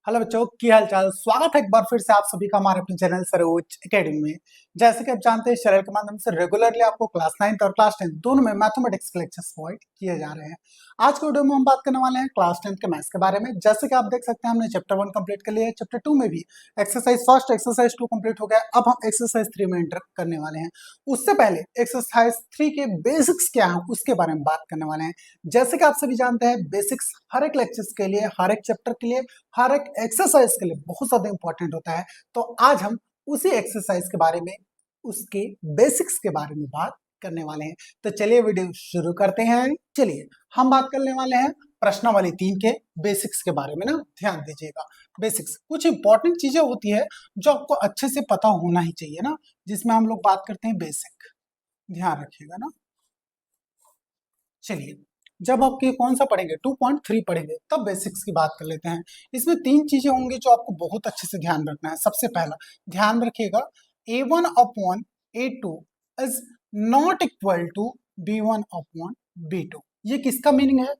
Hello बच्चों की हाल चाल। स्वागत है एक बार फिर से आप सभी का हमारे अपने चैनल सरोज एकेडमी में। जैसे कि आप जानते हैं चैनल के माध्यम से रेगुलरली आपको क्लास 9 और क्लास 10 दोनों में मैथमेटिक्स के लेक्चर्स प्रोवाइड किए जा रहे हैं। आज के वीडियो में हम बात करने वाले हैं क्लास 10 के मैथ्स के बारे में। जैसे कि आप देख सकते हैं हमने चैप्टर 1 कंप्लीट कर लिया है। चैप्टर 2 में भी एक्सरसाइज फर्स्ट एक्सरसाइज 2 कंप्लीट हो गया। अब हम एक्सरसाइज 3 में एंटर करने वाले हैं। उससे पहले एक्सरसाइज 3 के बेसिक्स क्या है उसके बारे में बात करने वाले हैं। जैसे कि आप सभी जानते हैं बेसिक्स हर एक लेक्चर्स के लिए, हर एक चैप्टर के लिए, हर एक एक्सरसाइज के लिए बहुत ज्यादा इंपॉर्टेंट होता है। तो आज हम उसी एक्सरसाइज के बारे में, उसके बेसिक्स के बारे में बात करने वाले हैं। तो चलिए वीडियो शुरू करते हैं। चलिए हम बात करने वाले हैं प्रश्नावली 3 के बेसिक्स के बारे में। ना ध्यान दीजिएगा, बेसिक्स कुछ इंपॉर्टेंट चीजें होती है जो आपको अच्छे से पता होना ही चाहिए ना, जिसमें हम लोग बात करते हैं बेसिक। ध्यान रखिएगा ना। चलिए जब आपके कौन सा पढ़ेंगे 2.3 पढ़ेंगे तब बेसिक्स की बात कर लेते हैं। इसमें 3 चीजें होंगी जो आपको बहुत अच्छे से ध्यान रखना है। सबसे पहला ध्यान रखिएगा, a1 upon a2 is not equal to b1 upon b2। ये किसका मीनिंग है?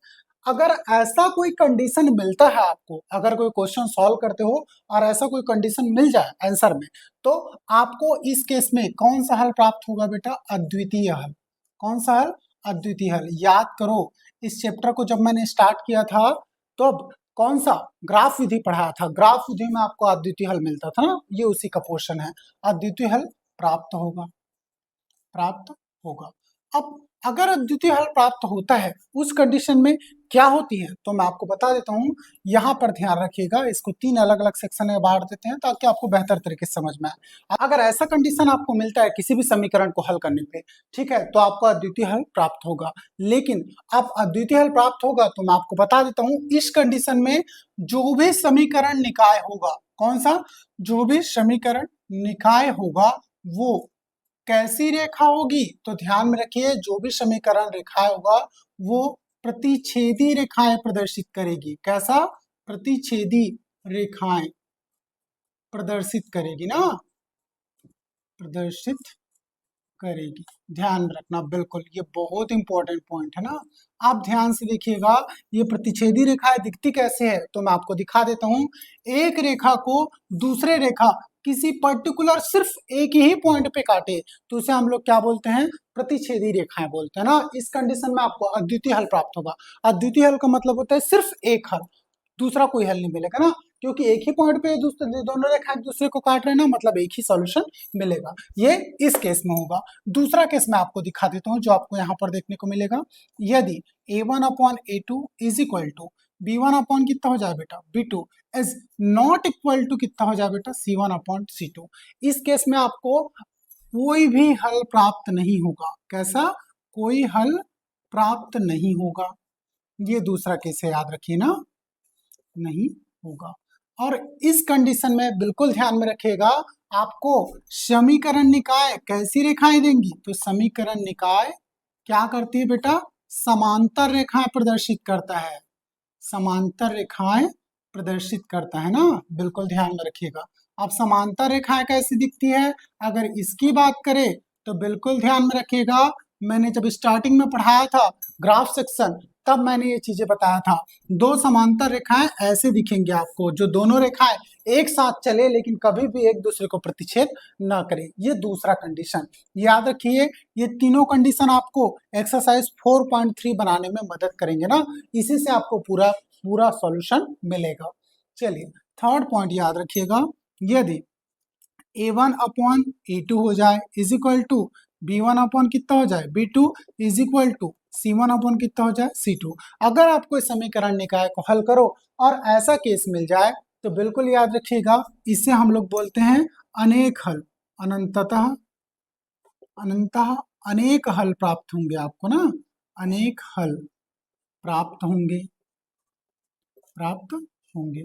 अगर ऐसा कोई कंडीशन मिलता है आपको, अगर कोई क्वेश्चन सॉल्व करते हो और ऐसा कोई कंडीशन मिल जाए आंसर में, तो आपको इस केस में कौन सा हल प्राप्त होगा बेटा? अद्वितीय हल। कौन सा हल? अद्वितीय हल। याद करो इस चैप्टर को जब मैंने स्टार्ट किया था तो अब कौन सा ग्राफ विधि पढ़ाया था? ग्राफ विधि में आपको अद्वितीय हल मिलता था ना, ये उसी का पोर्शन है। अद्वितीय हल प्राप्त होगा, प्राप्त होगा। अब अगर अद्वितीय हल प्राप्त होता है उस कंडीशन में क्या होती है तो मैं आपको बता देता हूं। यहां पर ध्यान रखिएगा, इसको 3 अलग अलग सेक्शन में बांट देते हैं ताकि आपको बेहतर तरीके से समझ में आए। अगर ऐसा कंडीशन आपको मिलता है किसी भी समीकरण को हल करने पे, ठीक है, तो आपको अद्वितीय हल प्राप्त होगा। लेकिन अब अद्वितीय हल प्राप्त होगा तो मैं आपको बता देता हूं, इस कंडीशन में जो भी समीकरण निकाय होगा, कौन सा? जो भी समीकरण निकाय होगा वो कैसी रेखा होगी? तो ध्यान में रखिए, जो भी समीकरण रेखा होगा वो प्रतिच्छेदी रेखाएं प्रदर्शित करेगी। कैसा? प्रतिच्छेदी रेखाएं प्रदर्शित करेगी ना, प्रदर्शित करेगी। ध्यान में रखना, बिल्कुल ये बहुत इंपॉर्टेंट पॉइंट है ना। आप ध्यान से देखिएगा, ये प्रतिच्छेदी रेखाएं दिखती कैसे है तो मैं आपको दिखा देता हूं। एक रेखा को दूसरे रेखा किसी पर्टिकुलर सिर्फ एक ही पॉइंट पे काटे तो उसे हम लोग क्या बोलते हैं? प्रतिच्छेदी रेखाएं बोलते हैं ना। इस कंडीशन में आपको अद्वितीय हल प्राप्त होगा। अद्वितीय हल का मतलब होता है सिर्फ एक हल, दूसरा कोई हल नहीं मिलेगा ना, क्योंकि एक ही पॉइंट पे दूसरे दोनों रेखा एक दूसरे को काट रहे हैं ना, मतलब एक ही सॉल्यूशन मिलेगा। ये इस केस में होगा। दूसरा केस मैं आपको दिखा देता हूं जो आपको यहाँ पर देखने को मिलेगा। यदि a1 upon a2 is equal to b1 upon कितना हो जाए बेटा? b2 is not equal to कितना हो जाए बेटा? c1 upon c2। इस केस में आपको कोई भी हल प्राप्त नहीं होगा। कैसा? कोई हल प्राप्त नहीं होगा। ये दूसरा केस है, याद रखिए ना, नहीं होगा। और इस कंडीशन में बिल्कुल ध्यान में रखिएगा, आपको समीकरण निकाय कैसी रेखाएं देंगी? तो समीकरण निकाय क्या करती है बेटा? समांतर रेखाएं प्रदर्शित करता है। समांतर रेखाएं प्रदर्शित करता है ना, बिल्कुल ध्यान में रखिएगा। अब समांतर रेखाएं कैसी दिखती है अगर इसकी बात करें तो बिल्कुल ध्यान में रखिएगा, मैंने जब स्टार्टिंग में पढ़ाया था ग्राफ सेक्शन तब मैंने ये चीजें बताया था। दो समांतर रेखाएं ऐसे दिखेंगे आपको, जो दोनों रेखाएं एक साथ चले लेकिन कभी भी एक दूसरे को प्रतिच्छेद न करे। ये दूसरा कंडीशन याद रखिए। ये तीनों कंडीशन आपको एक्सरसाइज 4.3 बनाने में मदद करेंगे ना, इसी से आपको पूरा पूरा सॉल्यूशन मिलेगा। चलिए थर्ड पॉइंट याद रखिएगा, यदि a1 अपॉन a2 हो जाए is equal to b1 upon कितना हो जाए? b2 is equal to c1 upon कितना हो जाए? c2। अगर आपको इस समीकरण निकाय को हल करो और ऐसा केस मिल जाए तो बिल्कुल याद रखिएगा, इसे हम लोग बोलते हैं अनेक हल। अनंततः अनंतः अनेक हल प्राप्त होंगे आपको ना, अनेक हल प्राप्त होंगे, प्राप्त होंगे।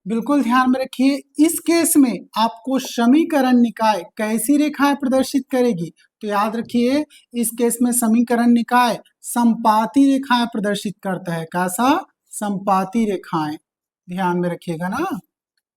बिल्कुल ध्यान में रखिए, इस केस में आपको समीकरण निकाय कैसी रेखाएं प्रदर्शित करेगी? तो याद रखिए इस केस में समीकरण निकाय संपाती रेखाएं प्रदर्शित करता है। कैसा? संपाती रेखाएं, ध्यान में रखिएगा ना,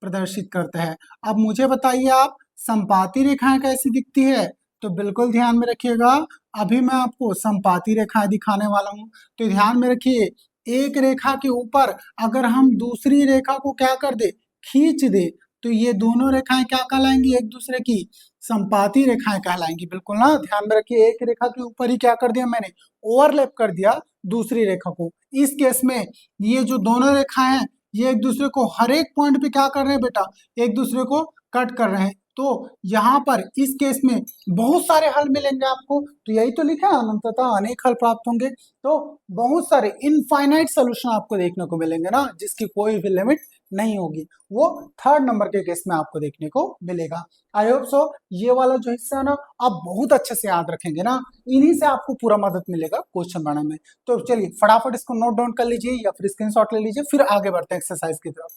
प्रदर्शित करता है। अब मुझे बताइए आप, संपाती रेखाएं कैसी दिखती है? तो बिल्कुल ध्यान में रखिएगा, अभी मैं आपको संपाती रेखाएं दिखाने वाला हूं। तो ध्यान में रखिए, एक रेखा के ऊपर अगर हम दूसरी रेखा को क्या कर दे, खींच दे, तो ये दोनों रेखाएं क्या कहलाएंगी, एक दूसरे की संपाती रेखाएं कहलाएंगी। बिल्कुल ना, ध्यान में रखिए, एक रेखा के ऊपर ही क्या कर दिया मैंने, ओवरलैप कर दिया दूसरी रेखा को। इस केस में ये जो दोनों रेखाएं हैं ये एक दूसरे को हर एक पॉइंट पे क्या कर रहे हैं बेटा, एक दूसरे को कट कर रहे हैं। तो यहाँ पर इस केस में बहुत सारे हल मिलेंगे आपको, तो यही तो लिखा है, अनंततः अनेक हल प्राप्त होंगे। तो बहुत सारे इनफाइनाइट सोल्यूशन आपको देखने को मिलेंगे ना, जिसकी कोई भी लिमिट नहीं होगी, वो थर्ड नंबर के केस में आपको देखने को मिलेगा। आई होप सो ये वाला जो हिस्सा है ना आप बहुत अच्छे से याद रखेंगे ना, इन्हीं से आपको पूरा मदद मिलेगा क्वेश्चन बनाने में। तो चलिए फटाफट इसको नोट डाउन कर लीजिए या फिर स्क्रीनशॉट ले लीजिए, फिर आगे बढ़ते हैं एक्सरसाइज की तरफ।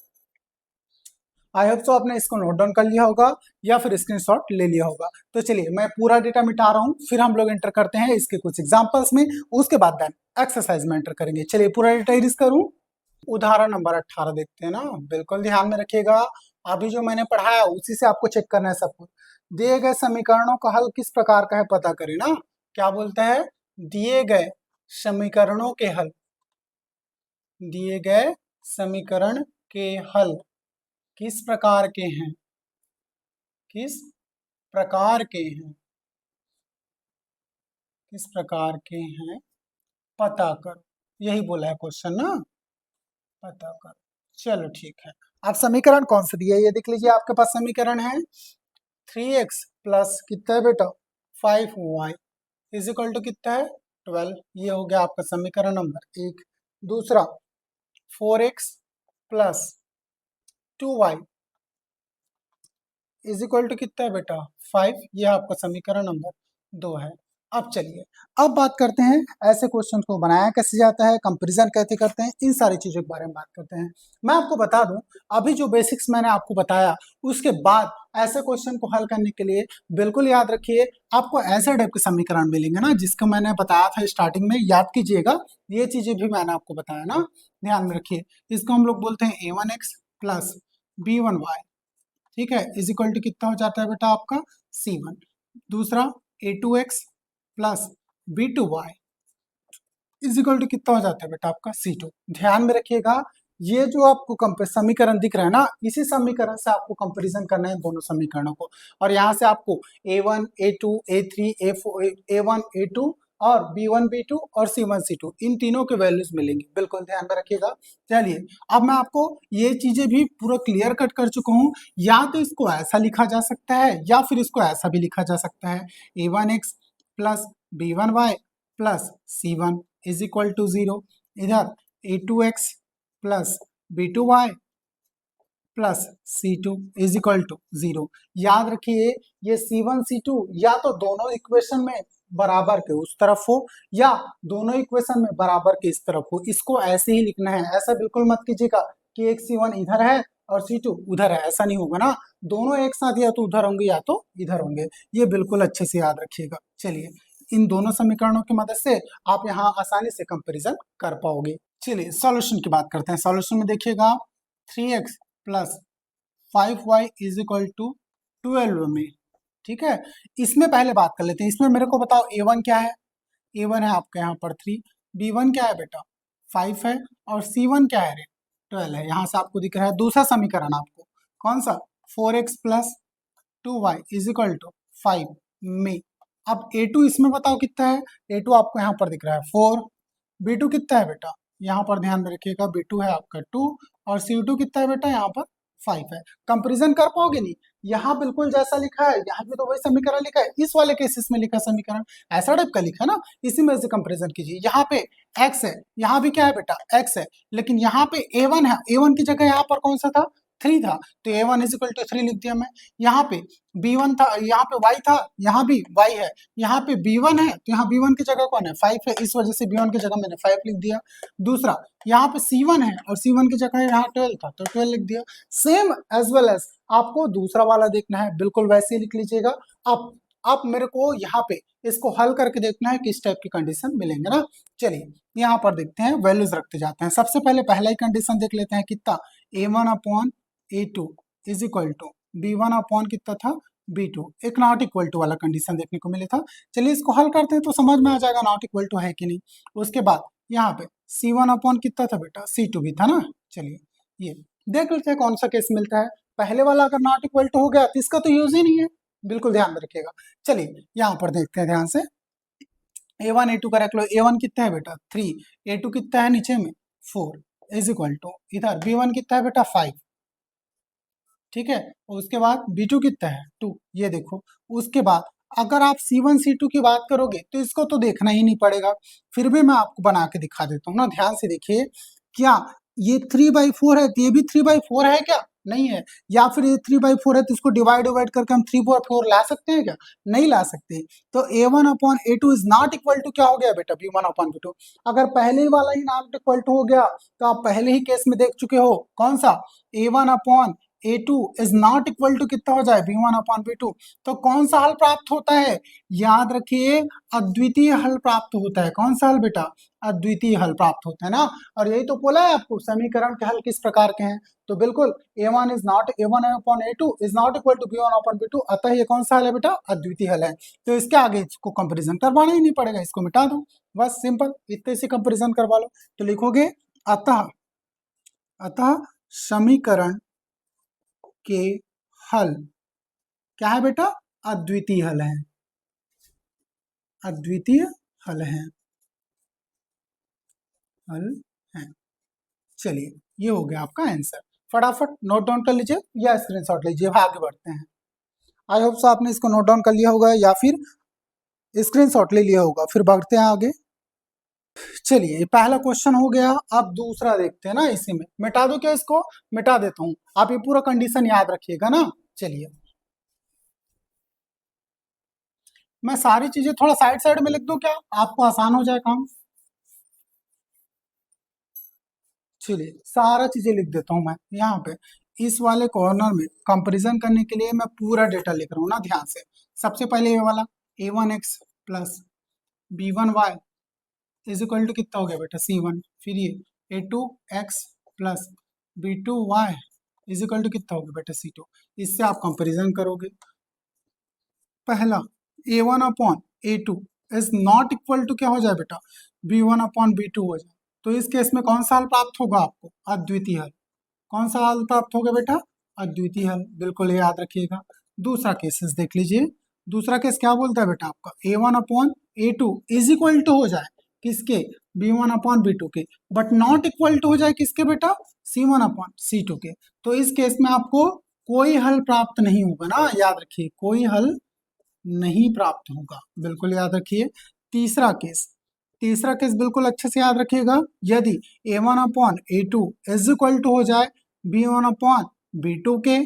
आई होप सो आपने इसको नोट डाउन कर लिया होगा या फिर स्क्रीनशॉट ले लिया होगा। तो चलिए मैं पूरा डेटा मिटा रहा हूँ, फिर हम लोग एंटर करते हैं इसके कुछ एग्जांपल्स में, उसके बाद देन एक्सरसाइज में एंटर करेंगे। चलिए पूरा डेटा इरेज करूँ। उदाहरण नंबर 18 देखते हैं ना, बिल्कुल ध्यान में रखिएगा, अभी जो मैंने पढ़ाया उसी से आपको चेक करना है सब कुछ। दिए गए समीकरणों का हल किस प्रकार का है पता करें ना, क्या बोलता है, दिए गए समीकरणों के हल, दिए गए समीकरण के हल किस प्रकार के हैं, किस प्रकार के हैं, किस प्रकार के हैं पता करो, यही बोला है क्वेश्चन ना, पता करो। चलो ठीक है, अब समीकरण कौन सा दिया है ये देख लीजिए, आपके पास समीकरण है 3x प्लस कितना है बेटा, 5y इज इक्वल टू कितना है, 12। ये हो गया आपका समीकरण नंबर 1। दूसरा 4x plus 2y is equal to कितना है बेटा, 5। ये आपका समीकरण नंबर 2 है। अब चलिए अब बात करते हैं ऐसे क्वेश्चन को बनाया कैसे जाता है, कंपैरिजन कैसे करते हैं, इन सारी चीजों के बारे में बात करते हैं। मैं आपको बता दूं, अभी जो बेसिक्स मैंने आपको बताया उसके बाद ऐसे क्वेश्चन को हल करने के लिए बिल्कुल याद रखिए, आपको ऐसे टाइप के समीकरण मिलेंगे ना जिसको मैंने बताया था स्टार्टिंग में, याद कीजिएगा, ये चीजें भी मैंने आपको बताया ना, ध्यान में रखिए। इसको हम लोग बोलते हैं a1x प्लस b1y, ठीक है, इज इक्वल टू कितना हो जाता है बेटा आपका c1। दूसरा a2x plus b2y is equal to कितना हो जाता है बेटा आपका c2। ध्यान में रखिएगा, ये जो आपको समीकरण दिख रहा है ना, इसी समीकरण से आपको कंपैरिजन करना है दोनों समीकरणों को, और यहाँ से आपको a1 a2 a3 a4 a1 a2 और b1 b2 और c1 c2 इन तीनों के वैल्यूज मिलेंगे, बिल्कुल ध्यान में रखिएगा। चलिए अब मैं आपको ये चीजें भी पूरा क्लियर कट कर चुका हूँ, या तो इसको ऐसा लिखा जा सकता है या फिर इसको ऐसा भी लिखा जा सकता है, a1x plus b1y plus c1 is equal to 0। इधर a2x plus b2y plus c2 is equal to 0। याद रखिए ये c1 c2 या तो दोनों इक्वेशन में बराबर के उस तरफ हो या दोनों इक्वेशन में बराबर के इस तरफ हो, इसको ऐसे ही लिखना है। ऐसा बिल्कुल मत कीजिएगा कि एक c1 इधर है और c2 उधर है, ऐसा नहीं होगा ना, दोनों एक साथ या तो उधर होंगे या तो इधर होंगे, ये बिल्कुल अच्छे से याद रखिएगा। चलिए इन दोनों समीकरणों की मदद से आप यहाँ आसानी से कंपैरिजन कर पाओगे। चलिए सॉल्यूशन की बात करते हैं। सॉल्यूशन में देखिएगा 3x plus 5y is equal to 12 में, ठीक है। इसमें पहले बात कर लेते हैं, इसमें मेरे को बताओ a1 क्या है, a1 है आपका यहाँ पर 3, b1 क्या है बेटा 5 है, और c1 क्या है रे 12 है, यहाँ से आपको दिख रहा है। दूसरा समीकरण आपको कौन सा, 4x plus 2y is equal to 5 में। अब a2 इसमें बताओ कितना है, a2 आपको यहाँ पर दिख रहा है 4, b2 कितना है बेटा, यहाँ पर ध्यान में रखिएगा b2 है आपका 2 और c2 कितना है बेटा यहाँ पर 5 है। कंपैरिजन कर पाओगे नहीं, यहाँ बिल्कुल जैसा लिखा है यहाँ पे तो वही समीकरण लिखा है, इस वाले केसेस में लिखा समीकरण ऐसा टाइप का लिखा है ना, इसी में से कंपैरिजन कीजिए। यहाँ पे x है, यहाँ भी क्या है बेटा x है, लेकिन यहाँ पे a1 है, a1 की जगह यहाँ पर कौन सा था 3 था, तो a1 इज इक्वल टू 3 लिख दिया मैं। यहाँ पे b1 था, यहाँ पे y था, यहाँ भी y है, यहाँ पे b1 है तो यहाँ b1 की जगह कौन है 5 है, इस वजह से b1 की जगह मैंने 5 लिख दिया। दूसरा यहाँ पे c1 है और c1 की जगह यहाँ 12 था तो 12 लिख दिया। सेम एज वेल एज आपको दूसरा वाला देखना है, बिल्कुल वैसे ही लिख लीजिएगा। अब आप मेरे को यहाँ पे इसको हल करके देखना है किस टाइप की कंडीशन मिलेंगे ना। चलिए यहाँ पर देखते हैं, वैल्यूज रखते जाते हैं। सबसे पहले पहला ही कंडीशन देख लेते हैं, कितना a1 upon a2 is equal to b1 upon कितना था b2, एक नॉट इक्वल टू वाला कंडीशन देखने को मिले था। चलिए इसको हल करते हैं तो समझ में आ जाएगा नॉट इक्वल टू है कि नहीं। उसके बाद यहाँ पे C1 अपॉन कितना था बेटा, C2 भी था ना। चलिए ये देख लेते हैं कौन सा केस मिलता है। पहले वाला अगर नॉट इक्वल टू हो गया तो इसका तो यूज ही नहीं है, बिल्कुल ध्यान में रखिएगा। चलिए यहाँ पर देखते हैं ध्यान से, A1 A2 का रख लो। A1 कितना है बेटा 3, A2 कितना है नीचे में 4, इज इक्वल टू इधर B1 कितना है बेटा 5, ठीक है। और उसके बाद B2 कितना है 2, ये देखो। उसके बाद अगर आप C1 C2 की बात करोगे तो इसको तो देखना ही नहीं पड़ेगा, फिर भी मैं आपको बना के दिखा देता हूँ ना। ध्यान से देखिए, क्या ये 3/4 है तो ये भी 3/4 है क्या, नहीं है। या फिर ये 3/4 है तो इसको डिवाइड करके हम 3/4 ला सकते हैं क्या, नहीं ला सकते। तो A1 upon A2 is not equal to क्या हो गया बेटा B1 अपॉन B2। अगर पहले वाला ही नॉट इक्वल टू हो गया तो आप पहले ही केस में देख चुके हो, कौन सा, A1 upon A2 is not equal to कितना हो जाए B1 अपॉन B2। तो कौन सा हल प्राप्त होता है, याद रखिए अद्वितीय हल प्राप्त होता है। कौन सा हल बेटा, अद्वितीय हल प्राप्त होता है ना। और यही तो बोला है आपको समीकरण के हल किस प्रकार के हैं। तो बिल्कुल A1 is not A1 upon A2 is not equal to B1 upon B2, अतः ये कौन सा हल है बेटा, अद्वितीय हल है। तो इसके आगे इसको कंपेरिजन करवाना ही नहीं पड़ेगा, इसको मिटा दो बस, सिंपल इतने से कंपेरिजन करवा लो। तो लिखोगे अतः अतः समीकरण के हल क्या है बेटा, अद्वितीय हल है, अद्वितीय हल है, हल है। चलिए ये हो गया आपका आंसर। फटाफट नोट डाउन कर लीजिए या स्क्रीनशॉट लीजिए, आगे बढ़ते हैं। आई होप सो आपने इसको नोट डाउन कर लिया होगा या फिर स्क्रीनशॉट ले लिया होगा। फिर बढ़ते हैं आगे। चलिए पहला क्वेश्चन हो गया, अब दूसरा देखते हैं ना। इसी में मिटा दो क्या, इसको मिटा देता हूं, आप ये पूरा कंडीशन याद रखिएगा ना। चलिए मैं सारी चीजें थोड़ा साइड साइड में लिख दूं क्या, आपको आसान हो जाए काम। चलिए सारा चीजें लिख देता हूं मैं यहाँ पे। इस वाले कॉर्नर में कंपैरिजन करने के लिए मैं पूरा डेटा लिख रहा हूँ ना, ध्यान से। सबसे पहले ये वाला A1x plus B1y is equal to कितना हो गया बेटा C1। फिर ये A2x plus B2y is equal to कितना हो गया बेटा C2। इससे आप कंपैरिजन करोगे। पहला A1 upon A2 is not equal to क्या हो जाए बेटा, B1 अपॉन B2 हो जाए। तो इस केस में कौन सा हल प्राप्त होगा आपको, अद्वितीय हल। कौन सा हल प्राप्त होगा बेटा, अद्वितीय हल, बिल्कुल ये याद रखिएगा। दूसरा केसेस देख लीजिए। दूसरा केस क्या बोलता है बेटा आपका, A1 upon A2 is equal to हो जाए किसके, B1 अपॉन B2 के, बट नॉट इक्वल टू हो जाए किसके बेटा, C1 अपॉन C2 के। तो इस केस में आपको कोई हल प्राप्त नहीं होगा ना, याद रखिए कोई हल नहीं प्राप्त होगा, बिल्कुल याद रखिए। तीसरा केस, तीसरा केस बिल्कुल अच्छे से याद रखिएगा। यदि A1 upon A2 is equal to हो जाए B1 अपॉन B2 के,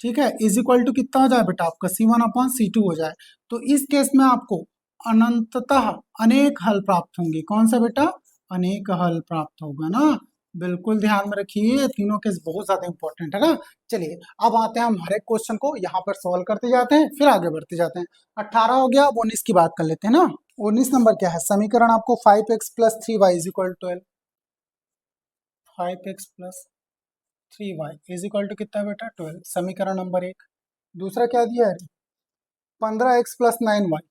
ठीक है, इज इक्वल टू कितना हो जाए बेटा आपका C1 अपॉन C2 हो जाए, तो इस केस में आपको अनंततः अनेक हल प्राप्त होंगे। कौन सा बेटा, अनेक हल प्राप्त होगा ना, बिल्कुल ध्यान में रखिए। तीनों केस बहुत ज्यादा इंपॉर्टेंट है ना। चलिए अब आते हैं हम हर एक क्वेश्चन को यहाँ पर सॉल्व करते जाते हैं, फिर आगे बढ़ते जाते हैं। 18 हो गया, अब 19 की बात कर लेते हैं ना। 19 नंबर क्या है, समीकरण आपको 5x plus 3y is equal to 12, 5x plus 3y is equal to कितना है बेटा 12, समीकरण नंबर 1। दूसरा क्या दिया है, 15x plus 9y,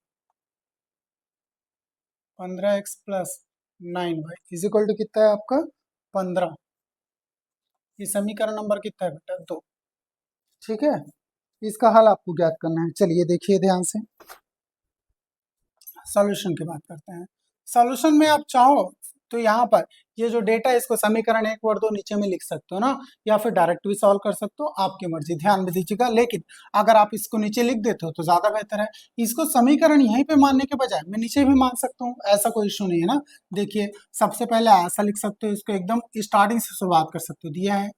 15x plus 9y is equal to कितना है आपका 15। ये समीकरण नंबर कितना है बेटा 2, ठीक है। इसका हल आपको ज्ञात करना है। चलिए देखिए ध्यान से, सॉल्यूशन की बात करते हैं। सॉल्यूशन में आप चाहो तो यहाँ पर ये जो डेटा है इसको समीकरण 1 और 2 नीचे में लिख सकते हो ना, या फिर डायरेक्ट भी सॉल्व कर सकते हो, आपकी मर्जी, ध्यान में दीजिएगा। लेकिन अगर आप इसको नीचे लिख देते हो तो ज्यादा बेहतर है। इसको समीकरण यहीं पे मानने के बजाय मैं नीचे भी मान सकता हूँ, ऐसा कोई इशू नहीं है ना। देखिए सबसे पहले ऐसा लिख सकते हो, इसको एकदम स्टार्टिंग से शुरुआत कर सकते हो। दिया है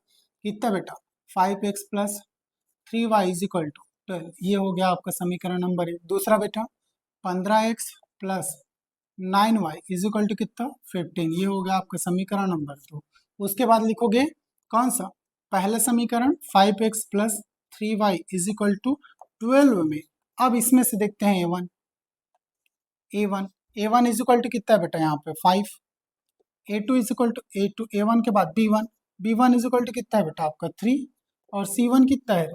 कितना बेटा 5x plus 3y is equal to 12, ये हो गया आपका समीकरण नंबर 1। दूसरा बेटा 15x plus 9y is equal to कितना 15, ये हो गया आपका समीकरण नंबर 2। उसके बाद लिखोगे कौन सा, पहला समीकरण 5x plus 3y is equal to 12 में। अब इसमें से देखते हैं a1 इज इक्वल टू कितना है बेटा यहाँ पे 5, a2 is equal to a2, a1 के बाद b1 इज इक्वल टू कितना है बेटा आपका 3, और c1 कितना है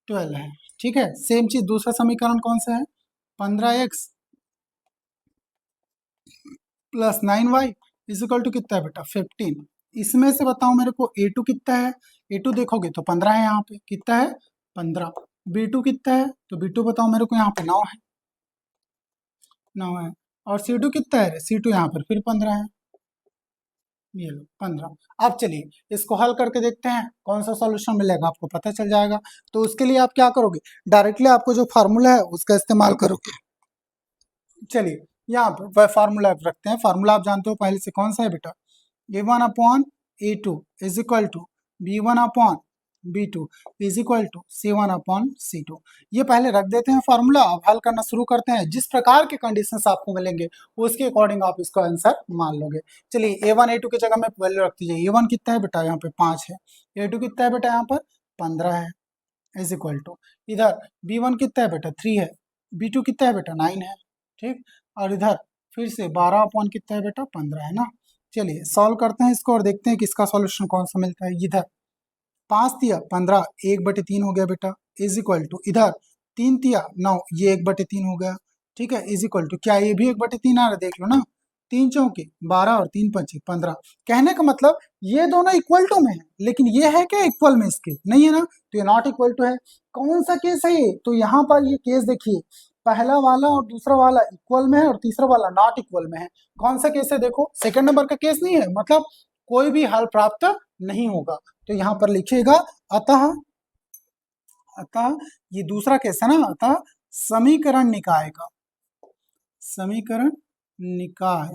12 है, ठीक है। सेम चीज दूसरा समीकरण कौन सा है, 15x plus 9y is equal to कितना है बेटा 15। इसमें से बताओ मेरे को a2 कितना है, a2 देखोगे तो 15 है, यहाँ पे कितना है 15। b2 कितना है, तो b2 बताओ मेरे को यहाँ पे 9 है, 9 है। और c2 कितना है, c2 यहाँ पर फिर 15 है, ये लो 15। अब चलिए इसको हल करके देखते हैं कौन सा सॉल्यूशन मिलेगा, आपको पता चल जाएगा। तो उसके लिए आप क्या करोगे, डायरेक्टली आपको जो फार्मूला है उसका इस्तेमाल करोगे। चलिए यहाँ पर फार्मूला रखते हैं। फार्मूला आप जानते हो पहले से कौन सा है बेटा, a1 upon a2 is equal to b1 upon b2 is equal to c1 upon c2। ये पहले रख देते हैं फार्मूला, अब हल करना शुरू करते हैं। जिस प्रकार के कंडीशंस आपको मिलेंगे उसके अकॉर्डिंग आप इसका आंसर मान लोगे। चलिए a1 a2 की जगह में वैल्यू रख दीजिए। a1 कितना है बेटा, यहाँ पे 5 है। a2 कितना है बेटा, यहाँ पर 15 है, इज इक्वल टू इधर b1 कितना है बेटा 3 है, b2 कितना है बेटा 9 है, ठीक। और इधर फिर से 12 अपॉन कितना है बेटा 15 है ना। चलिए सॉल्व करते हैं इसको और देखते हैं कि इसका सॉल्यूशन कौन सा मिलता है। इधर 5 तिया 15, 1/3 हो गया बेटा, इज इक्वल टू इधर 3 तिया 9, ये 1/3 हो गया, ठीक है, इज इक्वल टू क्या ये भी 1/3 आ रहा है, देख लो ना। 3 चौके 12 और 3 पंचे 15। कहने का मतलब ये दोनों इक्वल टू में है, लेकिन ये है क्या इक्वल में, इसके नहीं है ना, तो ये नॉट इक्वल टू है। कौन सा केस है ये, तो यहाँ पर ये केस देखिए, पहला वाला और दूसरा वाला इक्वल में है और तीसरा वाला नॉट इक्वल में है। कौन सा केस है, देखो सेकंड नंबर का केस नहीं है, मतलब कोई भी हल प्राप्त नहीं होगा। तो यहाँ पर लिखिएगा अतः, अतः ये दूसरा केस है ना, अतः समीकरण निकाय का, समीकरण निकाय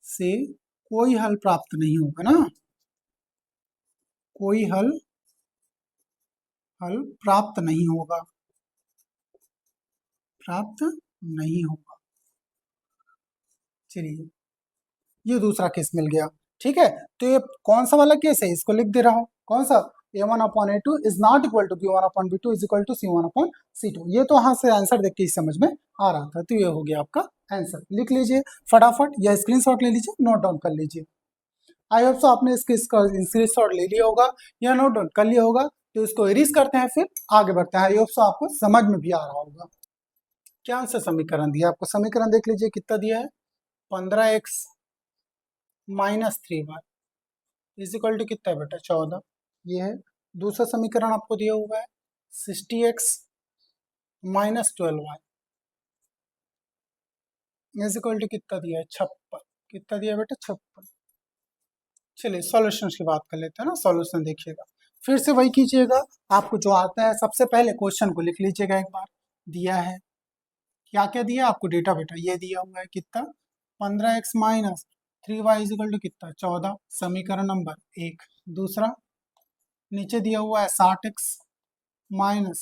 से कोई हल प्राप्त नहीं होगा ना, कोई हल प्राप्त नहीं होगा, प्राप्त नहीं होगा। चलिए ये दूसरा केस मिल गया, ठीक है। तो ये कौन सा वाला केस है, इसको लिख दे रहा हूं, कौन सा, a1 upon a2 is not equal to b1 upon b2 is equal to c1 upon c2। ये तो यहाँ से आंसर देख के ही समझ में आ रहा था, तो ये हो गया आपका आंसर। लिख लीजिए फटाफट या स्क्रीनशॉट ले लीजिए, नोट डाउन कर लीजिए। आई होप सो आपने इसके स्क्रीनशॉट ले लिया होगा या नोट डाउन कर लिया होगा। तो इसको इरेज करते हैं, फिर आगे बढ़ते हैं। आई होप सो आपको समझ में भी आ रहा होगा। क्या आंसर समीकरण दिया आपको, समीकरण देख लीजिए कितना दिया है, 15x minus 3y is equal to कितना है बेटा 14, ये है। दूसरा समीकरण आपको दिया हुआ है 60x minus 12y is equal to कितना दिया है 56, कितना दिया है बेटा 56। चलिए सॉल्यूशन की बात कर लेते हैं ना, सॉल्यूशन देखिएगा, फिर से वही कीजिएगा, आपको जो आता है सबसे पहले क्वेश्चन को लिख लीजिएगा एक बार। दिया है क्या क्या दिया आपको डेटा बेटा, ये दिया हुआ है कितना 15x minus 3y is equal to कितना 14, समीकरण नंबर 1। दूसरा नीचे दिया हुआ है 60x minus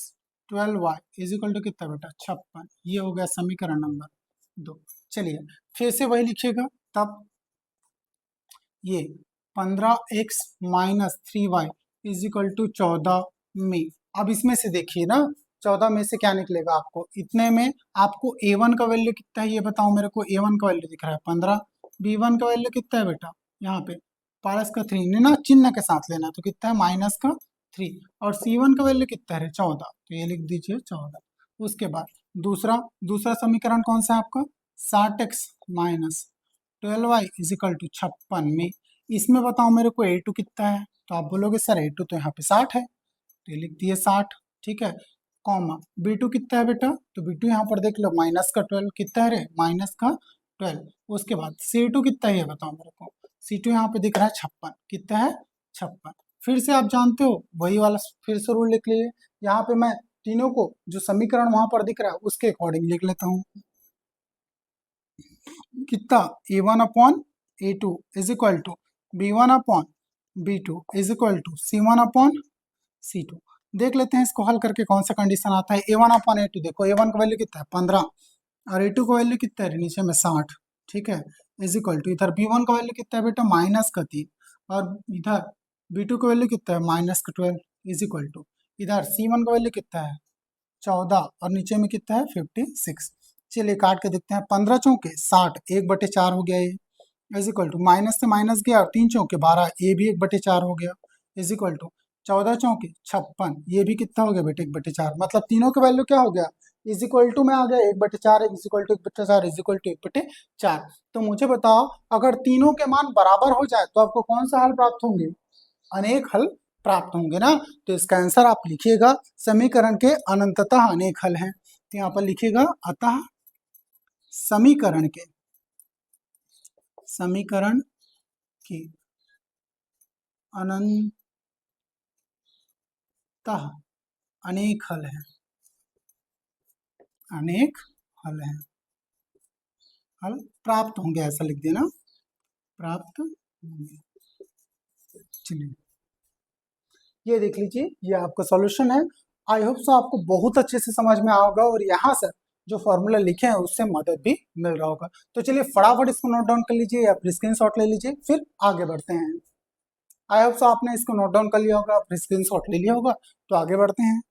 12y is equal to कितना बेटा 56, ये हो गया समीकरण नंबर 2। चलिए फिर से वही लिखिएगा, तब ये 15x minus 3y is equal to 14 में, अब इसमें से देखिए ना 14 में से क्या निकलेगा आपको, इतने में आपको a1 का वैल्यू कितना है ये बताओ मेरे को। a1 का वैल्यू दिख रहा है 15, b1 का वैल्यू कितना है बेटा, यहाँ पे प्लस का 3 ने ना चिन्ह के साथ लेना, तो कितना है माइनस का 3, और c1 का वैल्यू कितना है 14, तो ये लिख दीजिए 14। उसके बाद दूसरा समीकरण कौन सा है आपका 60x minus 12y is equal to 56 में, इसमें बताओ मेरे को a2 कितना है, तो आप बोलोगे सर a2 तो यहाँ पे 60 है, तो ये लिख दिए 60, ठीक है, कॉमा b2 कितना है बेटा, तो b2 यहाँ पर देख लो माइनस का 12, कितना है रे माइनस का 12। उसके बाद c2 कितना है ये बताओ मेरे को, c2 यहाँ पे दिख रहा है 56, कितना है 56। फिर से आप जानते हो वही वाला फिर से रूल लिख लीजिए, यहाँ पे मैं तीनों को जो समीकरण वहां पर दिख रहा है उसके अकॉर्डिंग लिख लेता हूँ। कितना a1 upon a2 is equal to b1 upon b2 is equal to c1 upon c2। देख लेते हैं इसको हल करके कौन सा कंडीशन आता है। a1 अपॉन a2 देखो, a1 का वैल्यू कितना है 15 और a2 का वैल्यू कितना है नीचे में 60, ठीक है, इज इक्वल टू इधर b1 का वैल्यू कितना है बेटा माइनस का 3, और इधर b2 का वैल्यू कितना है माइनस का 12 इज इक्वल टू इधर c1 का वैल्यू कितना है 14 और नीचे में कितना है 56। चलिए काट के देखते हैं, 15 चौके 60, 1/4 हो गया ये, इज इक्वल टू माइनस से माइनस गया और 3 चौके 12, ये भी 1/4 हो गया, इज इक्वल टू 14 चौके 56, ये भी कितना हो गया बेटे 1/4, मतलब तीनों का वैल्यू क्या हो गया इज इक्वल टू में आ गया 1/4, is equal to 1/4, is equal to 1/4। तो मुझे बताओ अगर तीनों के मान बराबर हो जाए तो आपको कौन सा हल प्राप्त होंगे? अनेक हल प्राप्त होंगे ना। तो इसका आंसर आप लिखिएगा समीकरण के अनंततः अनेक हल हैं। तो यहाँ पर लिखिएगा अतः समीकरण के अनंततः अनेक हल हैं, अनेक हल हैं, हल प्राप्त होंगे, ऐसा लिख देना, प्राप्त होंगे। चलिए ये देख लीजिए, ये आपका सॉल्यूशन है। आई होप सो आपको बहुत अच्छे से समझ में आएगा और यहाँ से जो फॉर्मूला लिखे हैं उससे मदद भी मिल रहा होगा। तो चलिए फटाफट इसको नोट डाउन कर लीजिए या फिर स्क्रीनशॉट ले लीजिए, फिर आगे बढ़ते हैं। आई होप सो आपने इसको नोट डाउन कर लिया होगा, फिर स्क्रीनशॉट ले लिया होगा। तो आगे बढ़ते हैं,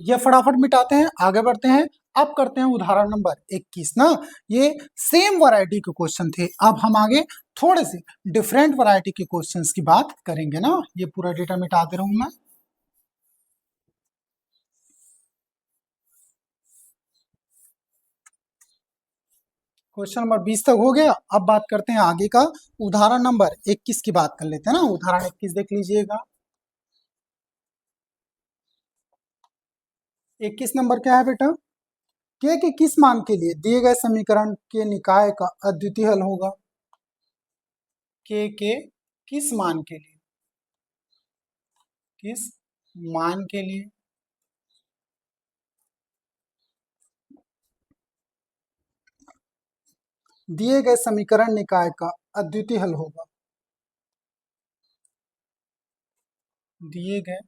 ये फटाफट मिटाते हैं, आगे बढ़ते हैं। अब करते हैं उदाहरण नंबर 21 ना। ये सेम वैरायटी के क्वेश्चन थे, अब हम आगे थोड़े से डिफरेंट वैरायटी के क्वेश्चंस की बात करेंगे ना। ये पूरा डेटा मिटा दे रहा हूं मैं। क्वेश्चन नंबर 20 तक हो गया। अब बात करते हैं आगे का, उदाहरण नंबर 21 की बात कर लेते हैं ना। उदाहरण 21 देख लीजिएगा। 21 नंबर क्या है बेटा? के किस मान के लिए दिए गए समीकरण के निकाय का अद्वितीय हल होगा? के किस मान के लिए, किस मान के लिए दिए गए समीकरण निकाय का अद्वितीय हल होगा? दिए गए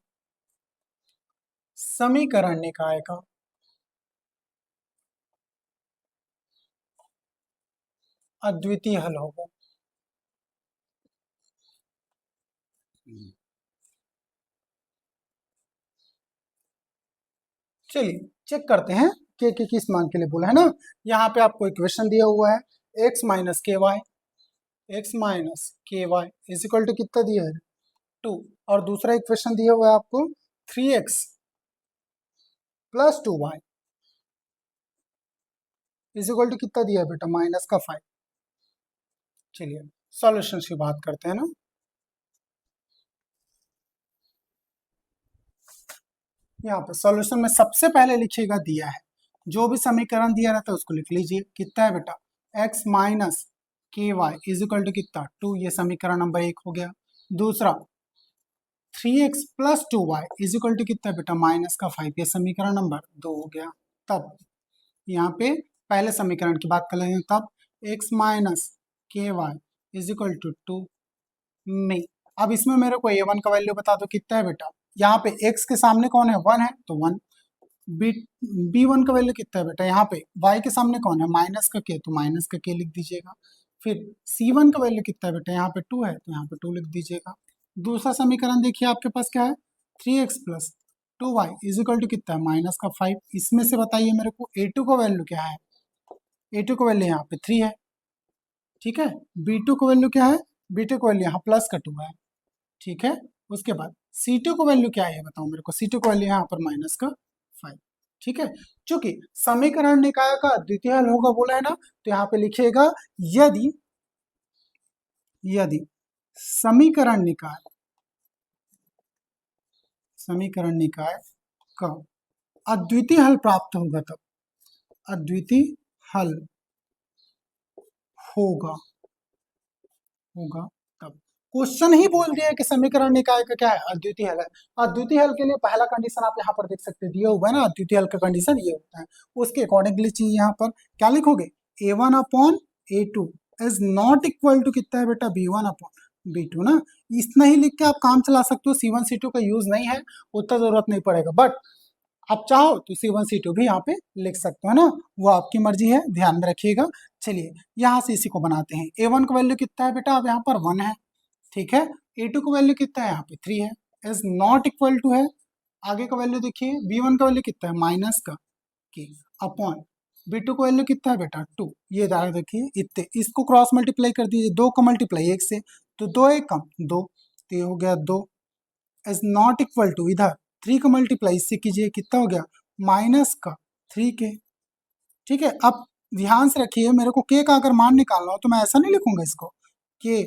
समीकरण निकाय का अद्वितीय हल होगा। चलिए चेक करते हैं के किस मान के लिए बोला है ना। यहाँ पे आपको इक्वेशन दिया हुआ है x माइनस के वाई, एक्स माइनस के वाई इज इक्वल टू कितना दिया है? 2। और दूसरा इक्वेशन दिया हुआ है आपको 3x plus 2y is equal to कितना दिया है बेटा? माइनस का 5। चलिए सॉल्यूशन की बात करते हैं ना। यहाँ पे सॉल्यूशन में सबसे पहले लिखिएगा दिया है, जो भी समीकरण दिया रहता है उसको लिख लीजिए। कितना है बेटा? x माइनस के वाई इज इक्वल टू कितना? 2। ये समीकरण नंबर 1 हो गया। दूसरा 3x plus 2y is equal to कितना बेटा? माइनस का 5। ये समीकरण नंबर 2 हो गया। तब यहाँ पे पहले समीकरण की बात कर लेंगे, तब x माइनस के वाई इज इक्वल टू 2 में। अब इसमें मेरे को a1 का वैल्यू बता दो कितना है बेटा? यहाँ पे x के सामने कौन है? 1 है तो 1। b1 का वैल्यू कितना है बेटा? यहाँ पे y के सामने कौन है? माइनस का k, तो माइनस का k लिख दीजिएगा। फिर c1 का वैल्यू कितना है बेटा? यहाँ पे 2 है तो यहाँ पे 2 लिख दीजिएगा। दूसरा समीकरण देखिए आपके पास क्या है? 3x plus 2y is equal to कितना है? माइनस का 5। इसमें से बताइए मेरे को a2 का वैल्यू क्या है? a2 का वैल्यू यहाँ पे 3 है, ठीक है। b2 का वैल्यू क्या है? b2 का वैल्यू यहाँ प्लस का 2 है, ठीक है। उसके बाद C2 को वैल्यू क्या है बताओ मेरे को? C2 को वैल्यू यहाँ पर माइनस का 5, ठीक है। चूंकि समीकरण निकाय का द्वितीय हल होगा बोला है ना, तो यहाँ पे लिखिएगा यदि यदि समीकरण निकाय का अद्वितीय हल प्राप्त होगा, तब अद्वितीय हल होगा तब क्वेश्चन ही बोल दिया है कि समीकरण निकाय का क्या है? अद्वितीय हल है। अद्वितीय हल के लिए पहला कंडीशन आप यहाँ पर देख सकते हैं, दिया हुआ है ना। अद्वितीय हल का कंडीशन ये होता है, उसके अकॉर्डिंगली चाहिए। यहाँ पर क्या लिखोगे? a1 upon a2 is not equal to कितना है बेटा? b1 अपॉन b2 ना। इतना ही लिख के आप काम चला सकते हो, c1 c2 का यूज नहीं है, उतना जरूरत नहीं पड़ेगा। बट आप चाहो तो C1 C2 भी यहाँ पे लिख सकते हो ना, वो आपकी मर्जी है, ध्यान में रखिएगा। चलिए यहाँ से इसी को बनाते हैं। a1 का वैल्यू कितना है बेटा? अब यहाँ पर 1 है, ठीक है। a2 का वैल्यू कितना है? यहाँ पे 3 है, इज नॉट इक्वल टू है। आगे का वैल्यू देखिए, b1 का वैल्यू कितना है? माइनस का के अपॉन b2 का वैल्यू कितना है बेटा? 2। ये देखिए इतने, इसको क्रॉस मल्टीप्लाई कर दीजिए, 2 का मल्टीप्लाई 1 से, तो 2 1 कम 2, तो ये हो गया 2 इज नॉट इक्वल टू, इधर 3 का मल्टीप्लाई इससे कीजिए, कितना हो गया? माइनस का 3 के, ठीक है, अब ध्यान से रखिए, मेरे को के का अगर मान निकालना हो तो मैं ऐसा नहीं लिखूंगा इसको, के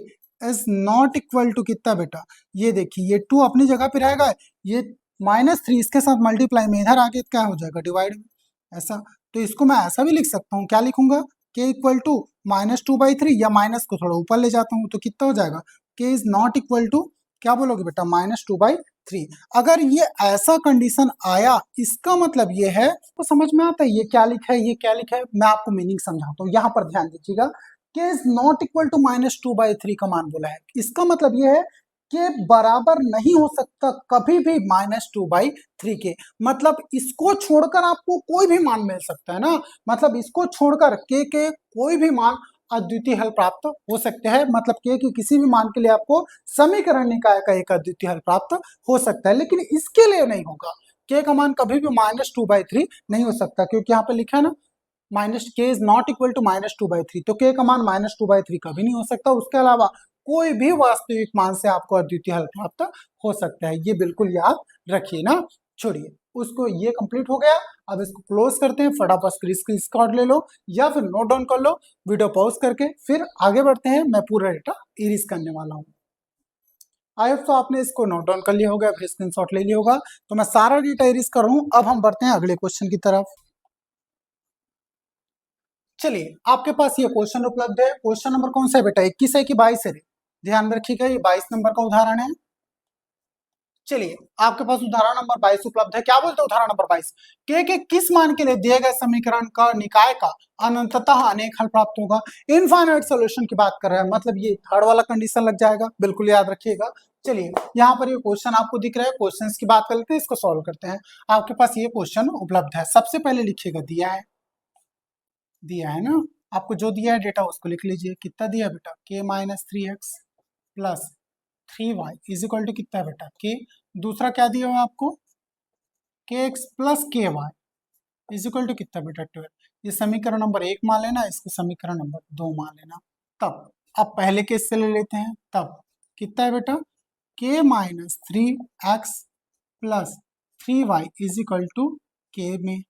इज नॉट इक्वल टू कितना बेटा, ये देखिए ये 2 अपनी जगह पे रहेगा, ये -3 इसके साथ मल्टीप्लाई में इधर आके क्या हो जाएगा, डिवाइड में, ऐसा। तो इसको मैं ऐसा भी लिख सकता हूँ, क्या लिखूंगा, के इक्वल टू -2/3, या माइनस को थोड़ा ऊपर ले जाता हूँ तो कितना हो जाएगा, के इज नॉट इक्वल टू, क्या बोलोगे बेटा, -2/3। अगर ये ऐसा कंडीशन आया, इसका मतलब ये है, तो समझ में आता है ये क्या लिखा है, ये क्या लिखा है। मैं आपको मीनिंग समझाता हूँ, यहाँ पर ध्यान दीजिएगा, के इज नॉट इक्वल टू -2/3 का मान बोला है, इसका मतलब ये है कि बराबर नहीं हो सकता कभी भी -2/3 के, मतलब इसको छोड़कर आपको कोई भी मान मिल सकता है ना, मतलब इसको छोड़कर के कोई भी मान अद्वितीय हल प्राप्त हो सकते हैं, मतलब के किसी भी मान के लिए आपको समीकरण निकाय का एक अद्वितीय हल प्राप्त हो सकता है, लेकिन इसके लिए नहीं होगा, के का मान कभी भी -2/3 नहीं हो सकता, क्योंकि यहाँ पे लिखा है ना, माइनस के इज नॉट इक्वल टू -2/3, तो के का मान -2/3 कभी नहीं हो सकता। उसके अलावा कोई भी वास्तविक मान से आपको अद्वितीय हल प्राप्त हो सकता है, ये बिल्कुल याद रखिए ना। छोड़िए उसको, ये कंप्लीट हो गया। अब इसको क्लोज करते हैं, फटाफट स्क्रीन ले लो या फिर नोट डाउन कर लो वीडियो पॉज करके, फिर आगे बढ़ते हैं। मैं पूरा डेटा इरेज करने वाला हूँ। आई होप तो आपने इसको नोट डाउन कर लिया होगा, फिर स्क्रीनशॉट ले लिया होगा। तो मैं सारा डेटा इरेज कर रहा हूँ। अब हम बढ़ते हैं अगले क्वेश्चन की तरफ। चलिए, आपके पास ये क्वेश्चन उपलब्ध है। क्वेश्चन नंबर कौन सा है बेटा, 21 है कि 22 है? ध्यान में रखिएगा, ये 22 नंबर का उदाहरण है। चलिए, आपके पास उदाहरण नंबर 22 उपलब्ध है। क्या बोलते हैं उदाहरण नंबर 22, के किस मान के लिए दिए गए समीकरण का निकाय का अनंततः अनेक हल प्राप्त होगा। इनफाइनाइट सॉल्यूशन की बात कर रहे हैं, मतलब ये थर्ड वाला कंडीशन लग जाएगा, बिल्कुल याद रखिएगा। चलिए, यहाँ पर ये क्वेश्चन आपको दिख रहा है, क्वेश्चन की बात कर लेते हैं, इसको सॉल्व करते हैं। आपके पास ये क्वेश्चन उपलब्ध है। सबसे पहले लिखिएगा, दिया है ना, आपको जो दिया है डेटा उसको लिख लीजिए। कितना दिया है बेटा, k-3x plus 3y is equal to कितना है बेटा, k। दूसरा क्या दिया हुआ आपको, kx plus ky is equal to कितना बेटा, 12। ये समीकरण नंबर 1 मान लेना, इसको समीकरण नंबर 2 मान लेना। तब अब पहले केस से ले लेते हैं, तब कितना है बेटा, k-3x plus 3y is equal to k में।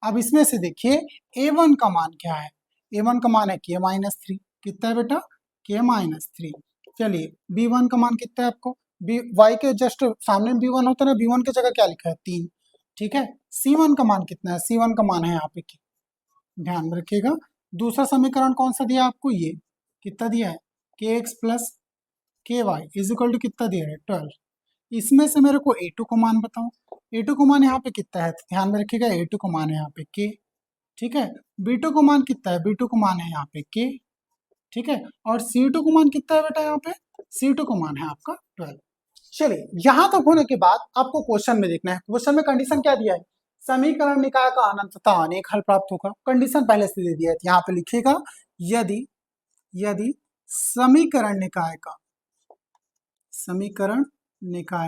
अब इसमें से देखिए a1 का मान क्या है, a1 का मान है k-3। कितना है बेटा, k-3। चलिए, b1 का मान कितना है आपको, y के जस्ट सामने b1 होता है ना, b1 की जगह क्या लिखा है, 3। ठीक है, c1 का मान कितना है, c1 का मान है यहाँ पे k, ध्यान में रखिएगा। दूसरा समीकरण कौन सा दिया आपको, ये कितना दिया है, kx plus ky is equal to कितना दिया है, 12। इसमें से मेरे को a2 को मान बताओ। a2 को मान यहाँ पे कितना है, ध्यान में रखिएगा, a2 को मान है यहाँ पे k। ठीक है, b2 को मान कितना है, b2 को मान है यहाँ पे k। ठीक है, और c2 को मान कितना है बेटा, यहाँ पे c2 को मान है आपका 12। चलिए, यहां तक होने के बाद आपको क्वेश्चन में देखना है, क्वेश्चन में कंडीशन क्या दिया है, समीकरण निकाय का अनंततः अनेक हल प्राप्त होगा। कंडीशन पहले से दे दिया है, यहाँ पे लिखिएगा, यदि यदि समीकरण निकाय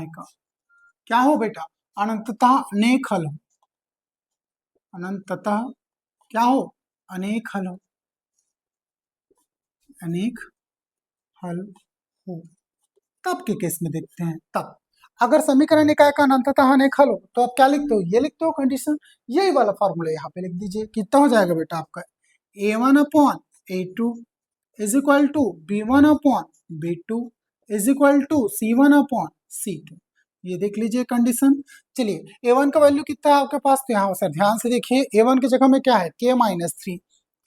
का क्या हो बेटा, अनंततः अनेक हल हो, अनंततः क्या हो, अनेक हल हो, अनेक हल हो। तब के केस में देखते हैं, तब अगर समीकरण निकाय का अनंततः अनेक हल हो तो आप क्या लिखते हो, ये लिखते हो कंडीशन, यही वाला फॉर्मूला यहाँ पे लिख दीजिए। कितना हो जाएगा बेटा आपका, a1/a2 is equal to b1/b2 is equal to c1/c2। ये देख लीजिए कंडीशन। चलिए, a1 का वैल्यू कितना है आपके पास, तो यहाँ सर ध्यान से देखिए, a1 की जगह में क्या है, k-3।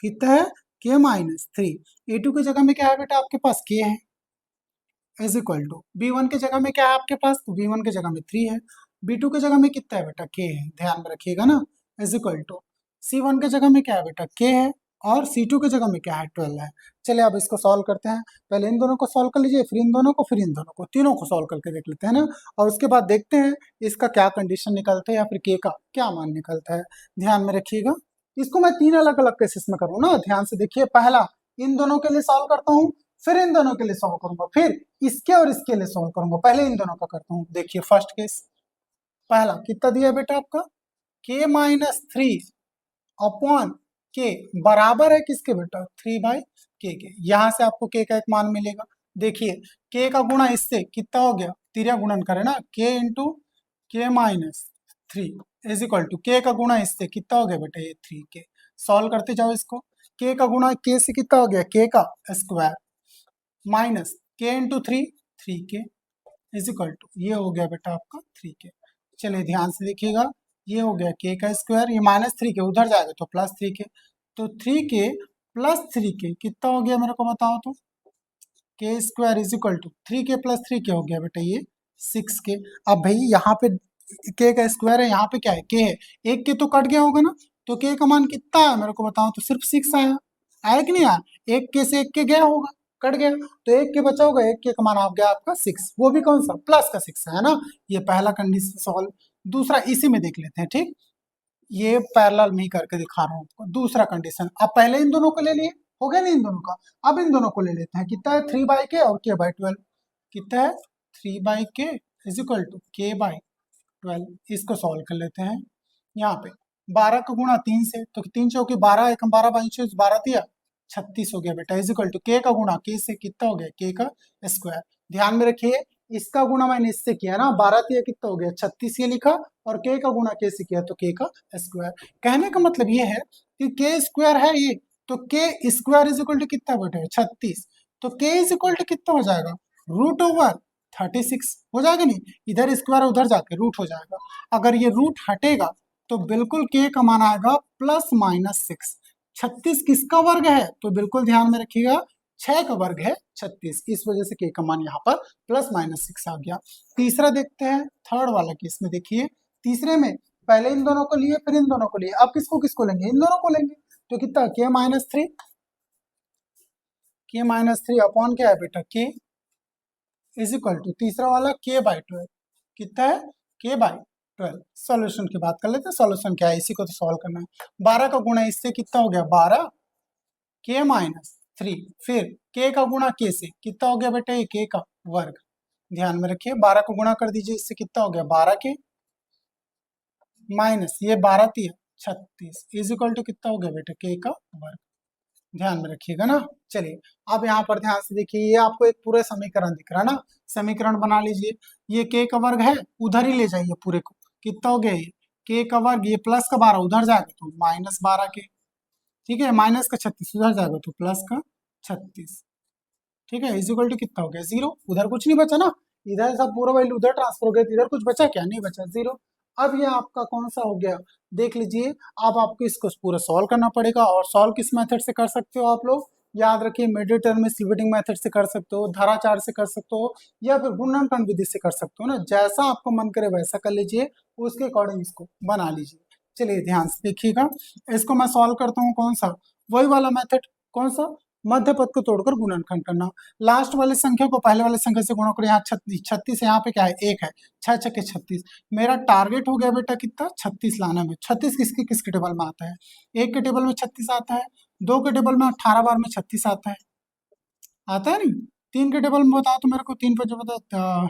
कितना है, k-3। a2 की जगह में क्या है बेटा आपके पास, k है, इज इक्वल टू b1 की जगह में क्या है आपके पास, तो b1 की जगह में 3 है, b2 की जगह में कितना है बेटा, k है, ध्यान में रखिएगा ना, इज इक्वल टू c1 की जगह में क्या है बेटा, k है, और c2 की जगह में क्या है, 12 है। चलिए, अब इसको सॉल्व करते हैं। पहले इन दोनों को सॉल्व कर लीजिए, फिर इन दोनों को, फिर इन दोनों को, तीनों को सॉल्व करके देख लेते हैं ना, और उसके बाद देखते हैं इसका क्या कंडीशन निकलता है, या फिर k का क्या मान निकलता है। ध्यान में रखिएगा, इसको मैं 3 अलग अलग केसेस में करूँ ना, ध्यान से देखिए। पहला इन दोनों के लिए सॉल्व करता हूँ, फिर इन दोनों के लिए सॉल्व करूंगा, फिर इसके और इसके लिए सॉल्व करूंगा। पहले इन दोनों का करता हूँ। देखिए, फर्स्ट केस, पहला कितना दिया बेटा आपका, k-3 अपॉन के बराबर है किसके बेटा, 3/k के। यहां से आपको k का एक मान मिलेगा। देखिए, k का गुणा इससे कितना हो गया, तिर्या गुणन करें ना, k into k-3 is equal to k का गुणा इससे कितना हो गया बेटा, ये 3k। सॉल्व करते जाओ इसको। के का गुणा के से कितना हो गया, के का square minus k into 3, 3k is equal to ये हो गया बेटा आपका 3k। चलिए ध्यान से देखिएगा, ये हो गया के का स्क्वायर, ये माइनस 3k उधर जाएगा तो प्लस 3k, तो 3k प्लस 3k कितना हो गया मेरे को बताओ तो, k square is equal to 3k plus 3k हो गया बेटा ये 6k। अब भाई यहाँ पे के का स्क्वायर है, यहाँ पे क्या है के है, एक के तो कट गया होगा ना, तो के का मान कितना है मेरे को बताओ तो, सिर्फ 6 आया, आया कि नहीं आया, एक के से एक के गया होगा, कट गया, तो एक के बचा होगा, एक के का मान आ गया आपका 6, वो भी कौन सा प्लस का 6 है ना। ये पहला कंडीशन सॉल्व। दूसरा इसी में देख लेते हैं, ठीक, ये पैरेलल में ही करके दिखा रहा हूँ आपको। दूसरा कंडीशन, अब पहले इन दोनों को ले लिए, हो गया नहीं इन दोनों का, अब इन दोनों को ले लेते हैं, कितना है 3/k और k/12, कितना है 3/k is equal to k/12। इसको सॉल्व कर लेते हैं। यहाँ पे 12 का गुणा 3 से, तो 3 चौके 12, 1 12 22 12 दिया 36 हो गया बेटा, इज इक्वल टू के का गुणा के से कितना हो गया, के का स्क्वायर। ध्यान में रखिए इसका गुणा मैंने इससे किया ना, 12 दिया कितना हो गया 36 ये लिखा, और के का गुणा के से किया तो के का स्क्वायर। कहने का मतलब ये है कि के स्क्वायर है ये, तो k square is equal to कितना बेटा 36, तो के इज इक्वल टू कितना हो जाएगा √36 हो जाएगा, नहीं इधर स्क्वायर उधर जाके रूट हो जाएगा। अगर ये रूट हटेगा तो बिल्कुल के का मान आएगा ±6। 36 किसका वर्ग है, तो बिल्कुल ध्यान में रखिएगा 6 का वर्ग है 36, इस वजह से के का मान यहाँ पर ±6 आ गया। तीसरा देखते हैं, थर्ड वाला केस में देखिए, तीसरे में पहले इन दोनों को लिए फिर इन दोनों को लिए, अब किसको किसको लेंगे, इन दोनों को लेंगे, तो कितना k-3 अपॉन क्या है बेटा k इज इक्वल टू तीसरा वाला k/12, कितना है k/12। सॉल्यूशन की बात कर लेते हैं, सॉल्यूशन क्या है इसी को तो सॉल्व करना है। 12 का गुणा इससे कितना हो गया 12 k-3, फिर k का गुणा k से कितना हो गया बेटा ये k का वर्ग। ध्यान में रखिए 12 को गुणा कर दीजिए, इससे कितना हो गया 12k माइनस ये 12 3 36 इज इक्वल टू कितना हो गया बेटा k का वर्ग। ध्यान में रखिएगा ना। चलिए अब यहाँ पर ध्यान से देखिए, ये आपको एक पूरा समीकरण दिख रहा है ना, समीकरण बना लीजिए, ये k का वर्ग है उधर ही ले जाइए पूरे को, कितना हो गया ये k का वर्ग, ये प्लस का 12 उधर जाएगा तो -12k, ठीक है, माइनस का 36 उधर जाएगा तो प्लस का 36, ठीक है, इज इक्वल टू कितना हो गया 0, उधर कुछ नहीं बचा ना, इधर सब पूरा वैल्यू उधर ट्रांसफर हो गया, इधर कुछ बचा क्या, नहीं बचा 0। अब ये आपका कौन सा हो गया देख लीजिए, अब आपको इसको पूरा सॉल्व करना पड़ेगा, और सॉल्व किस मेथड से कर सकते हो आप लोग, याद रखिए मिडिल टर्म में सिवटिंग मेथड से कर सकते हो, धाराचार से कर सकते हो, या फिर गुणनखंड विधि से कर सकते हो ना, जैसा आपको मन करे वैसा कर लीजिए, उसके अकॉर्डिंग इसको बना लीजिए। चलिए ध्यान से देखिएगा, इसको मैं सॉल्व करता हूँ, कौन सा, वही वाला मेथड, कौन सा, मध्य पद को तोड़कर गुणनखंड करना, लास्ट वाली संख्या को पहले वाले संख्या से गुणा करो, यहाँ 36 यहाँ पे क्या है 1 है, 6 छक्के 36, मेरा टारगेट हो गया बेटा कितना 36 लाना में। 36 किसके किसके टेबल में आता है, एक के टेबल में 36 आता है, दो के टेबल में 18 बार में 36 आता है, आता है नहीं, तीन के टेबल में बताओ तो मेरे को, तीन पे जो बताओ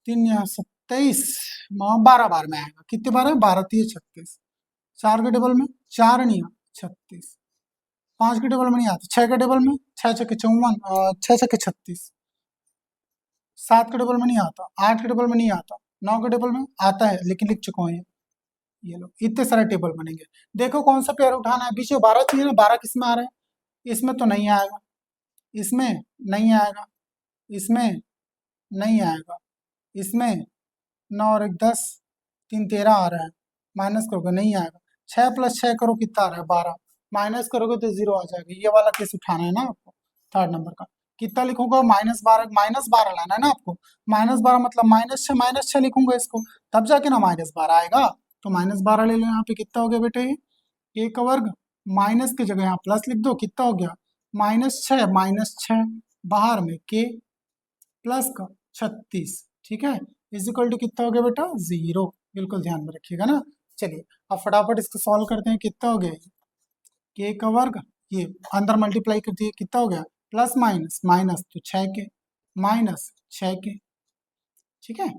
3 27 12 बार में आएगा, कितने बार है 12 3 36, चार के टेबल में 4 नहीं 36, 5 के टेबल में नहीं आता, 6 के टेबल में 6 छक्के 54 6 छक्के 36, 7 के टेबल में नहीं आता, 8 के टेबल में नहीं आता, 9 के टेबल में आता है लेकिन लिख चुका हूँ ये लो, इतने सारे टेबल बनेंगे। देखो कौन सा पेयर उठाना है, बीच में 12 चाहिए ना, 12 किस में आ रहा है, इसमें तो नहीं आएगा, इसमें नहीं आएगा, इसमें नहीं आएगा, इसमें 9 और 1 10 3 13 आ रहा है, माइनस करोगे नहीं आएगा, 6 + 6 करो कितना आ रहा है 12, माइनस करोगे तो 0 आ जाएगा, ये वाला केस उठाना है ना आपको, थर्ड नंबर का कितना लिखूंगा -12 लाना है ना आपको, -12 मतलब -6 लिखूंगा इसको, तब जाके ना -12 आएगा, तो -12 ले लो, यहाँ पे कितना हो गया बेटे ये a का वर्ग, माइनस की जगह यहाँ प्लस लिख दो, कितना हो गया -6 बाहर में k प्लस का 36, ठीक है, इज इक्वल टू कितना हो गया बेटा 0, बिल्कुल ध्यान में रखिएगा ना। चलिए अब फटाफट इसको सॉल्व करते हैं, कितना हो गया k का वर्ग, ये अंदर मल्टीप्लाई कर दिए, कितना हो गया प्लस माइनस माइनस तो 6k माइनस 6k, ठीक है,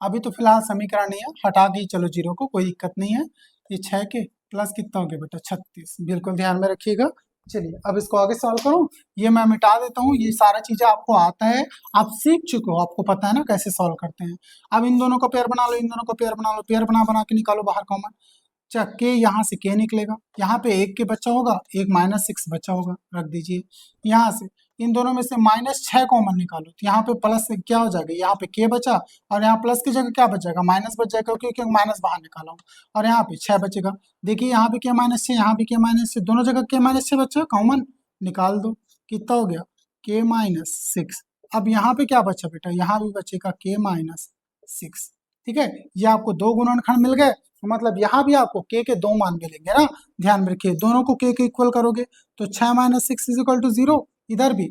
अभी तो फिलहाल समीकरण नहीं है, हटा के ही चलो 0 को, कोई दिक्कत नहीं है, ये 6k प्लस कितना हो गया बेटा 36, बिल्कुल ध्यान में रखिएगा। चलिए अब इसको आगे सॉल्व करूं, ये मैं मिटा देता हूँ, ये सारा चीजें आपको आता है, आप सीख चुके हो, आपको पता है ना कैसे सॉल्व करते हैं। अब इन दोनों को पेयर बना लो, इन दोनों को पेयर बना लो, पेयर बना के निकालो बाहर कॉमन, के यहाँ से के निकलेगा, यहाँ पे एक के बचा होगा, एक -6 बचा होगा, रख दीजिए। यहाँ से इन दोनों में से -6 कॉमन निकालो तो यहाँ पे प्लस से क्या हो जाएगा, यहाँ पे के बचा और यहाँ प्लस की जगह क्या बच जाएगा, माइनस बच जाएगा, क्योंकि माइनस बाहर निकाला हूँ। और यहाँ पे 6 बचेगा। देखिए यहाँ पे के -6, यहाँ भी के -6, दोनों जगह के -6 बचा, कॉमन निकाल दो। कितना हो गया, के -6। अब यहाँ पे क्या बचा बेटा, यहाँ भी बचेगा के -6। ठीक है, ये आपको दो गुणनखंड मिल गए, मतलब यहाँ भी आपको के दो मान मिलेंगे ना। ध्यान में रखिए, दोनों को के इक्वल करोगे तो 6 - 6 = 0। इधर भी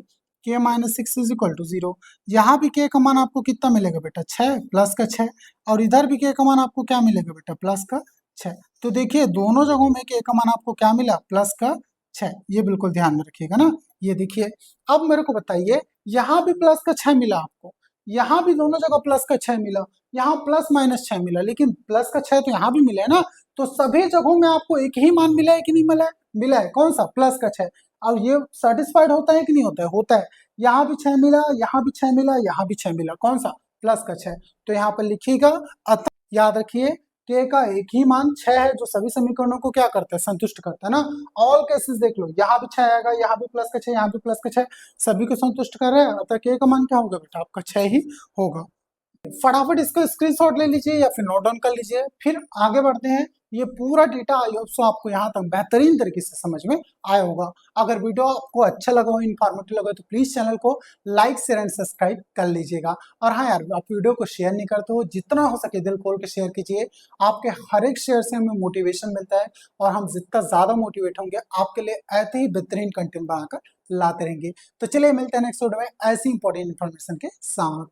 के -6 = 0। यहाँ भी के का मान आपको कितना मिलेगा बेटा, 6 प्लस का 6। और इधर भी के का मान आपको क्या मिलेगा बेटा, प्लस का 6। तो देखिए दोनों जगहों में के का मान आपको क्या मिला, प्लस का 6। ये बिल्कुल ध्यान में रखिएगा ना। ये देखिए, अब मेरे को बताइए, यहाँ भी प्लस का 6 मिला आपको, यहाँ भी दोनों जगह प्लस का 6 मिला, यहाँ प्लस -6 मिला, लेकिन प्लस का 6 तो यहाँ भी मिला है ना। तो सभी जगहों में आपको एक ही मान मिला है कि नहीं मिला है, मिला है। कौन सा, प्लस का 6। और ये सेटिस्फाइड होता है कि नहीं होता है, होता है। यहाँ भी 6 मिला, यहाँ भी 6 मिला, यहाँ भी 6 मिला, कौन सा, प्लस का 6। तो यहाँ पर लिखिएगा, अतः याद रखिए के का एक ही मान 6 है, जो सभी समीकरणों को क्या करता है, संतुष्ट करता है ना। ऑल केसेस देख लो, यहाँ भी 6 आएगा, यहाँ भी प्लस का 6, यहाँ भी प्लस का 6, सभी को संतुष्ट कर रहे हैं, अतः के का मान क्या होगा बेटा, आपका 6 ही होगा। फटाफट इसको स्क्रीनशॉट ले लीजिए या फिर नोट डाउन कर लीजिए, फिर आगे बढ़ते हैं। ये पूरा डेटा आई होप सो आपको यहाँ तक बेहतरीन तरीके से समझ में आया होगा। अगर वीडियो आपको अच्छा लगा हो, इन्फॉर्मेटिव लगा हो, तो प्लीज चैनल को लाइक शेयर एंड सब्सक्राइब कर लीजिएगा। और हाँ यार, आप वीडियो को शेयर नहीं करते हो, जितना हो सके दिल खोल के शेयर कीजिए। आपके हर एक शेयर से हमें मोटिवेशन मिलता है, और हम जितना ज्यादा मोटिवेट होंगे आपके लिए ऐसे ही बेहतरीन कंटेंट बनाकर लाते रहेंगे। तो चलिए मिलते हैं नेक्स्ट वीडियो में ऐसी इंपॉर्टेंट इन्फॉर्मेशन के साथ।